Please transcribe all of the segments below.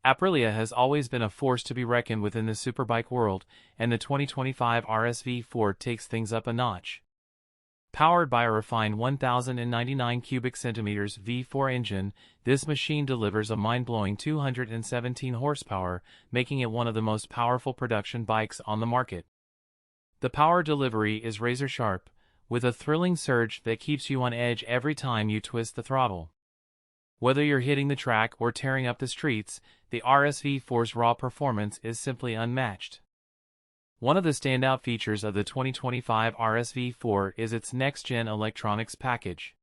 Aprilia has always been a force to be reckoned with in the superbike world, and the 2025 RSV4 takes things up a notch. Powered by a refined 1,099 cubic centimeters V4 engine, this machine delivers a mind-blowing 217 horsepower, making it one of the most powerful production bikes on the market. The power delivery is razor-sharp, with a thrilling surge that keeps you on edge every time you twist the throttle. Whether you're hitting the track or tearing up the streets, the RSV4's raw performance is simply unmatched. One of the standout features of the 2025 RSV4 is its next-gen electronics package.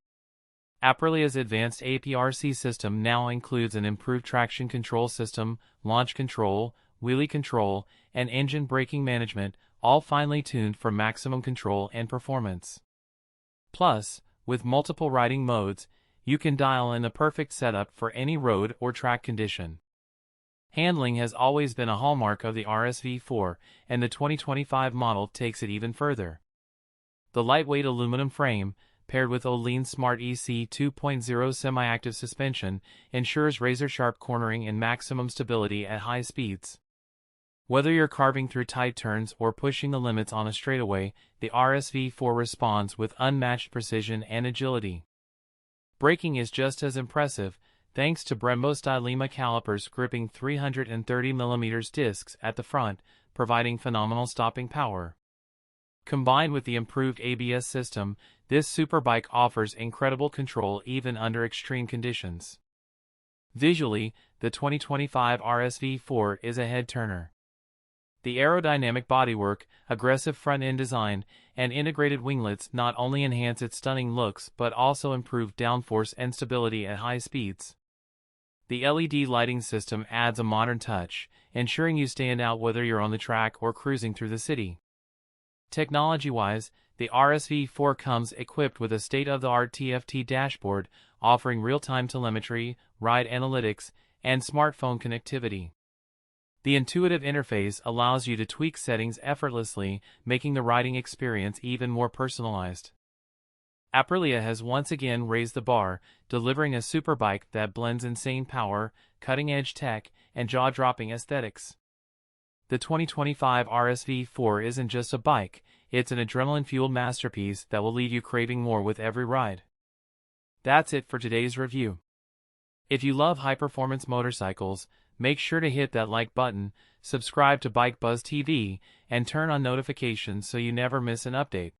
Aprilia's advanced APRC system now includes an improved traction control system, launch control, wheelie control, and engine braking management, all finely tuned for maximum control and performance. Plus, with multiple riding modes, you can dial in the perfect setup for any road or track condition. Handling has always been a hallmark of the RSV4, and the 2025 model takes it even further. The lightweight aluminum frame, paired with Öhlins Smart EC 2.0 semi-active suspension, ensures razor-sharp cornering and maximum stability at high speeds. Whether you're carving through tight turns or pushing the limits on a straightaway, the RSV4 responds with unmatched precision and agility. Braking is just as impressive, thanks to Brembo-style Lima calipers gripping 330mm discs at the front, providing phenomenal stopping power. Combined with the improved ABS system, this superbike offers incredible control even under extreme conditions. Visually, the 2025 RSV4 is a head-turner. The aerodynamic bodywork, aggressive front-end design, and integrated winglets not only enhance its stunning looks but also improve downforce and stability at high speeds. The LED lighting system adds a modern touch, ensuring you stand out whether you're on the track or cruising through the city. Technology-wise, the RSV4 comes equipped with a state-of-the-art TFT dashboard, offering real-time telemetry, ride analytics, and smartphone connectivity. The intuitive interface allows you to tweak settings effortlessly, making the riding experience even more personalized. Aprilia has once again raised the bar, delivering a superbike that blends insane power, cutting-edge tech, and jaw-dropping aesthetics. The 2025 RSV4 isn't just a bike, it's an adrenaline-fueled masterpiece that will leave you craving more with every ride. That's it for today's review. If you love high-performance motorcycles, make sure to hit that like button, subscribe to Bike Buzz TV, and turn on notifications so you never miss an update.